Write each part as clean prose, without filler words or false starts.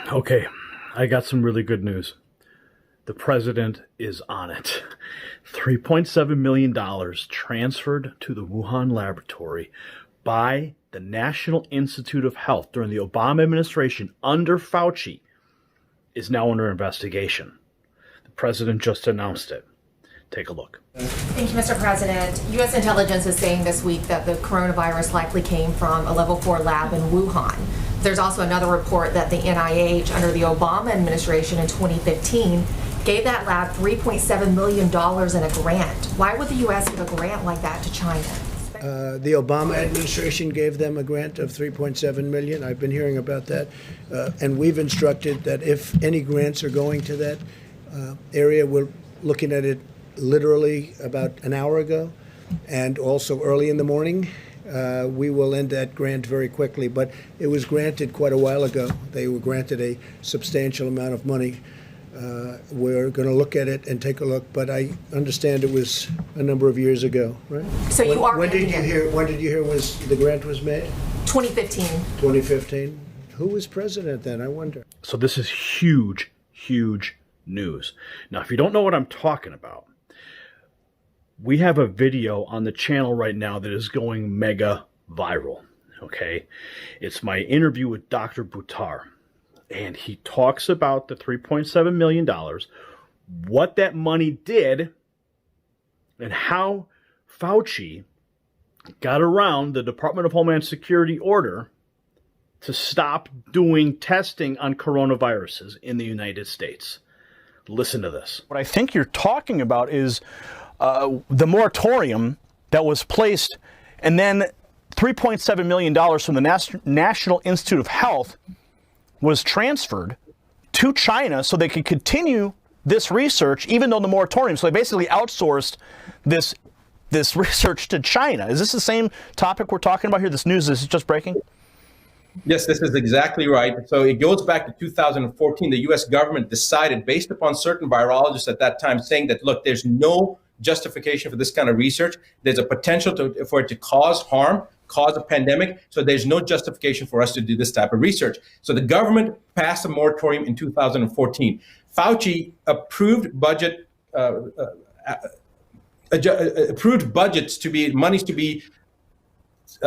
Okay, I got some really good news. The president is on it. $3.7 million transferred to the Wuhan laboratory by the National Institute of Health during the Obama administration under Fauci is now under investigation. The president just announced it. Take a look. Thank you, Mr. President. U.S. intelligence is saying this week that the coronavirus likely came from a level 4 lab in Wuhan. There's also another report that the NIH, under the Obama administration in 2015, gave that lab $3.7 million in a grant. Why would the U.S. give a grant like that to China? The Obama administration gave them a grant of $3.7 million. I've been hearing about that. And we've instructed that if any grants are going to that area, we're looking at it literally about an hour ago, and also early in the morning. We will end that grant very quickly, but it was granted quite a while ago. They were granted a substantial amount of money. We're going to look at it and take a look, but I understand it was a number of years ago, right? So you are. When did you hear was the grant was made? 2015. 2015. Who was president then? I wonder. So this is huge, huge news. Now, if you don't know what I'm talking about, we have a video on the channel right now that is going mega viral, okay? It's my interview with Dr. Buttar, and he talks about the $3.7 million, what that money did, and how Fauci got around the Department of Homeland Security order to stop doing testing on coronaviruses in the United States. Listen to this. What I think you're talking about is the moratorium that was placed, and then $3.7 million from the National Institute of Health was transferred to China so they could continue this research, even though the moratorium. So they basically outsourced this research to China. Is this the same topic we're talking about here? This news is just breaking? Yes, this is exactly right. So it goes back to 2014. The U.S. government decided, based upon certain virologists at that time, saying that, look, there's no justification for this kind of research. There's a potential for it to cause harm, cause a pandemic. So there's no justification for us to do this type of research. So the government passed a moratorium in 2014. Fauci approved approved budgets to be monies to be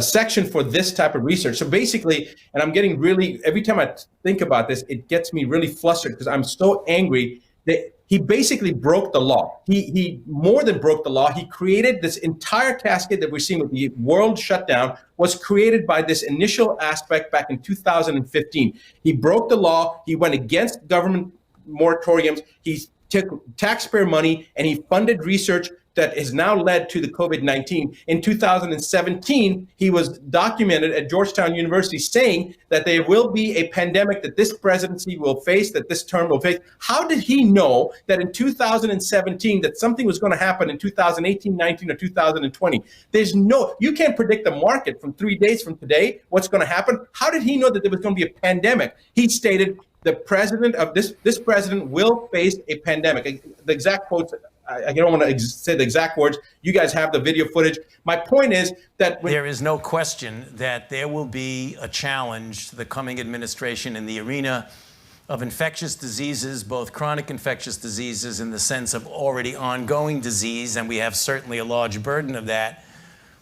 section for this type of research. So basically, and I'm getting really, every time I think about this, it gets me really flustered because I'm so angry that he basically broke the law. He more than broke the law. He created this entire cascade that we're seeing with the world shutdown was created by this initial aspect back in 2015. He broke the law. He went against government moratoriums. He took taxpayer money and he funded research that has now led to the COVID-19. In 2017, he was documented at Georgetown University saying that there will be a pandemic that this presidency will face, that this term will face. How did he know that in 2017 that something was going to happen in 2018, 19, or 2020? You can't predict the market from 3 days from today, what's going to happen. How did he know that there was going to be a pandemic? He stated the president of this president will face a pandemic. The exact quotes, I don't want to say the exact words. You guys have the video footage. My point is that there is no question that there will be a challenge to the coming administration in the arena of infectious diseases, both chronic infectious diseases in the sense of already ongoing disease, and we have certainly a large burden of that.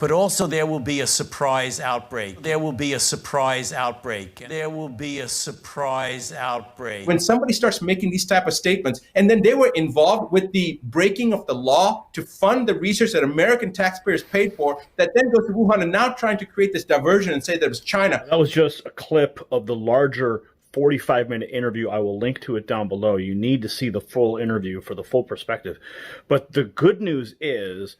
But also there will be a surprise outbreak. There will be a surprise outbreak. There will be a surprise outbreak. When somebody starts making these type of statements, and then they were involved with the breaking of the law to fund the research that American taxpayers paid for, that then goes to Wuhan and now trying to create this diversion and say that it was China. That was just a clip of the larger 45-minute interview. I will link to it down below. You need to see the full interview for the full perspective. But the good news is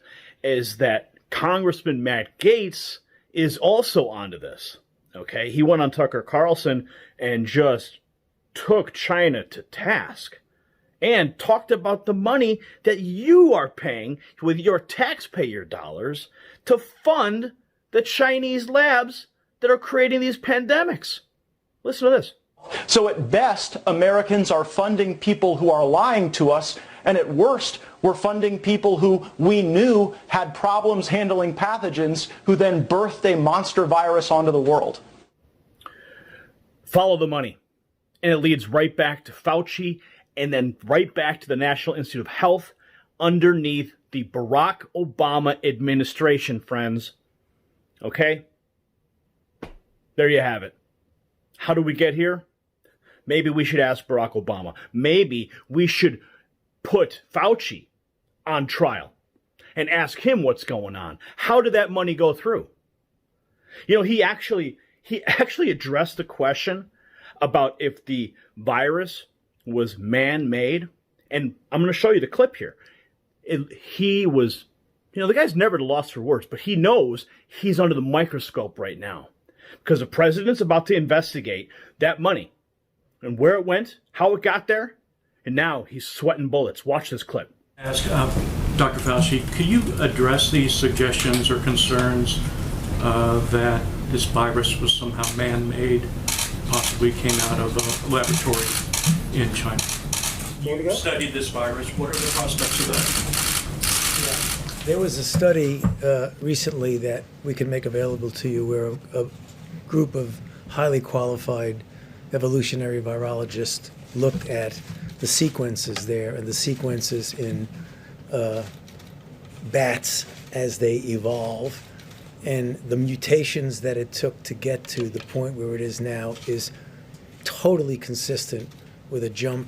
that Congressman Matt Gaetz is also onto this, okay? He went on Tucker Carlson and just took China to task and talked about the money that you are paying with your taxpayer dollars to fund the Chinese labs that are creating these pandemics. Listen to this. So at best, Americans are funding people who are lying to us, and at worst, we're funding people who we knew had problems handling pathogens, who then birthed a monster virus onto the world. Follow the money. And it leads right back to Fauci and then right back to the National Institute of Health underneath the Barack Obama administration, friends. Okay? There you have it. How do we get here? Maybe we should ask Barack Obama. Maybe we should put Fauci on trial and ask him what's going on. How did that money go through? You know, he actually addressed the question about if the virus was man-made. And I'm going to show you the clip here. He was, you know, the guy's never lost for words, but he knows he's under the microscope right now because the president's about to investigate that money and where it went, how it got there, and now he's sweating bullets. Watch this clip. Ask Dr. Fauci, could you address these suggestions or concerns that this virus was somehow man-made, possibly came out of a laboratory in China? You studied this virus. What are the prospects of that? There was a study recently that we can make available to you where a group of highly qualified evolutionary virologists looked at the sequences there and the sequences in bats as they evolve. And the mutations that it took to get to the point where it is now is totally consistent with a jump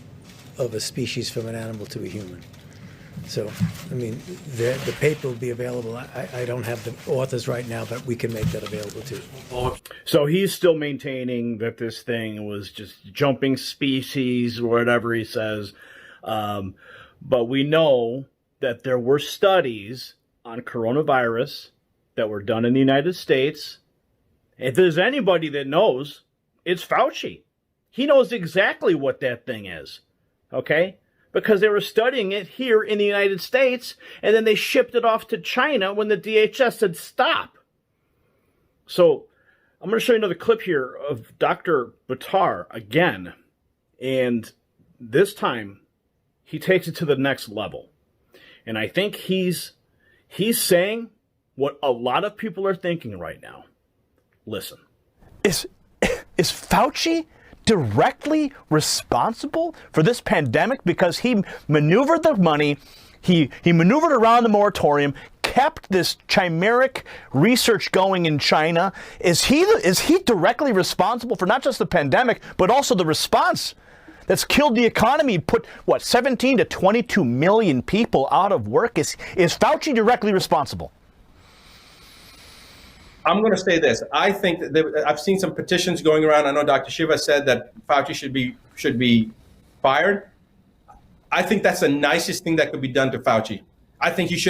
of a species from an animal to a human. So, I mean, the paper will be available. I don't have the authors right now, but we can make that available to you. So he's still maintaining that this thing was just jumping species or whatever he says. But we know that there were studies on coronavirus that were done in the United States. If there's anybody that knows, it's Fauci. He knows exactly what that thing is. Okay? Because they were studying it here in the United States, and then they shipped it off to China when the DHS said stop. So I'm going to show you another clip here of Dr. Buttar again. And this time, he takes it to the next level. And I think he's saying what a lot of people are thinking right now. Listen. Is Fauci directly responsible for this pandemic because he maneuvered the money, he maneuvered around the moratorium, kept this chimeric research going in China? Is he directly responsible for not just the pandemic, but also the response that's killed the economy, put, 17 to 22 million people out of work? Is Fauci directly responsible? I'm going to say this. I think that I've seen some petitions going around. I know Dr. Shiva said that Fauci should be fired. I think that's the nicest thing that could be done to Fauci. I think he's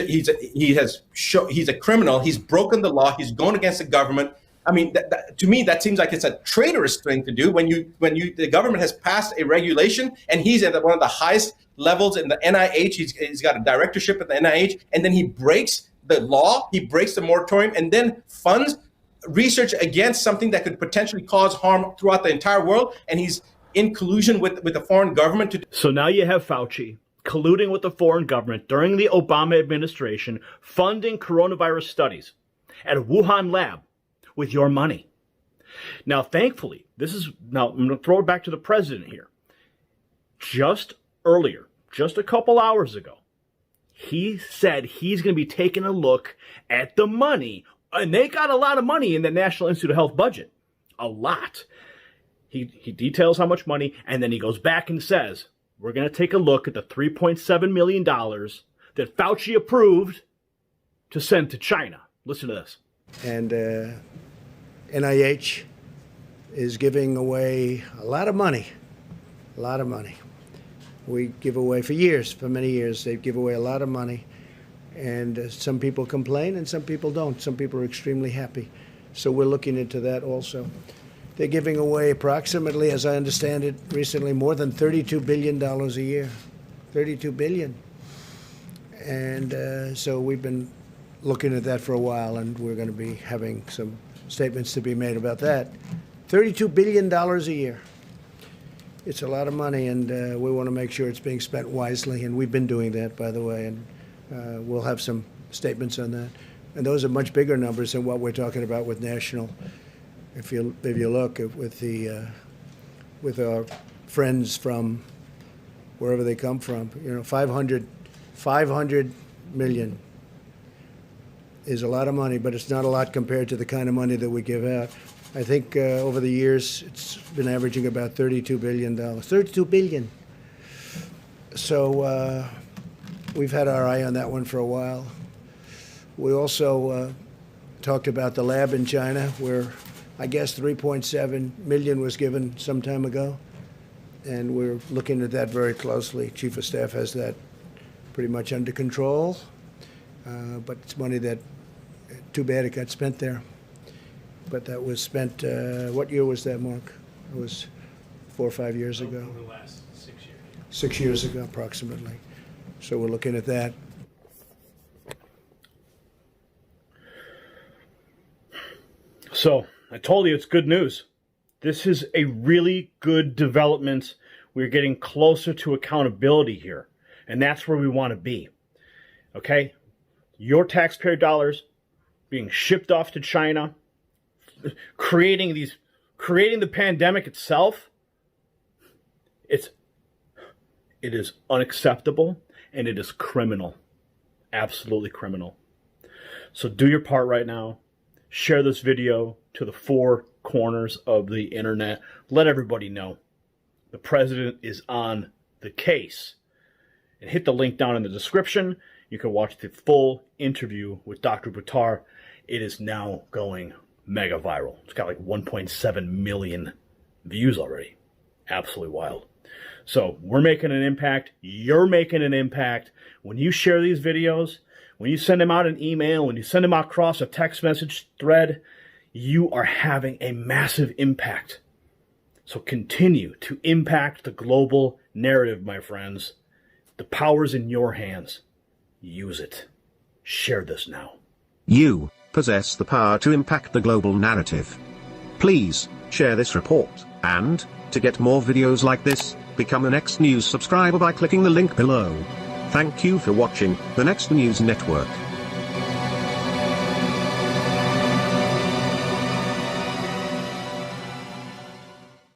a criminal. He's broken the law. He's going against the government. I mean, to me, that seems like it's a traitorous thing to do when the government has passed a regulation and he's at one of the highest levels in the NIH. He's got a directorship at the NIH, and then he breaks the law, he breaks the moratorium, and then funds research against something that could potentially cause harm throughout the entire world. And he's in collusion with the foreign government to. So now you have Fauci colluding with the foreign government during the Obama administration, funding coronavirus studies at a Wuhan lab with your money. Now, thankfully, I'm going to throw it back to the president here. Just earlier, just a couple hours ago, he said he's going to be taking a look at the money. And they got a lot of money in the National Institute of Health budget. A lot. He details how much money, and then he goes back and says, we're going to take a look at the $3.7 million that Fauci approved to send to China. Listen to this. And NIH is giving away a lot of money. A lot of money. We give away for many years, they give away a lot of money. And some people complain and some people don't. Some people are extremely happy. So we're looking into that also. They're giving away approximately, as I understand it, recently more than $32 billion a year. $32 billion. And so we've been looking at that for a while, and we're going to be having some statements to be made about that. $32 billion a year. It's a lot of money, and we want to make sure it's being spent wisely, and we've been doing that, by the way, and we'll have some statements on that. And those are much bigger numbers than what we're talking about with national. If you look with the with our friends from wherever they come from. 500 million is a lot of money, but it's not a lot compared to the kind of money that we give out. I think over the years, it's been averaging about $32 billion. $32 billion. So we've had our eye on that one for a while. We also talked about the lab in China, where I guess 3.7 million was given some time ago. And we're looking at that very closely. Chief of Staff has that pretty much under control. But it's money that, too bad it got spent there. But that was spent, what year was that, Mark? It was 4 or 5 years ago. Over the last 6 years. 6 years ago, approximately. So we're looking at that. So I told you it's good news. This is a really good development. We're getting closer to accountability here. And that's where we want to be. Okay? Your taxpayer dollars being shipped off to China, creating the pandemic itself. It is unacceptable, and it is criminal. Absolutely criminal. So do your part right now. Share this video to the 4 corners of the internet. Let everybody know the president is on the case. And hit the link down in the description. You can watch the full interview with Dr. Buttar. It is now going mega viral. It's got like 1.7 million views already. Absolutely wild. So we're making an impact. You're making an impact. When you share these videos, when you send them out an email, when you send them out across a text message thread, you are having a massive impact. So continue to impact the global narrative, my friends. The power's in your hands. Use it. Share this now. You possess the power to impact the global narrative. Please share this report, and to get more videos like this, become an Next News subscriber by clicking the link below. Thank you for watching the Next News Network.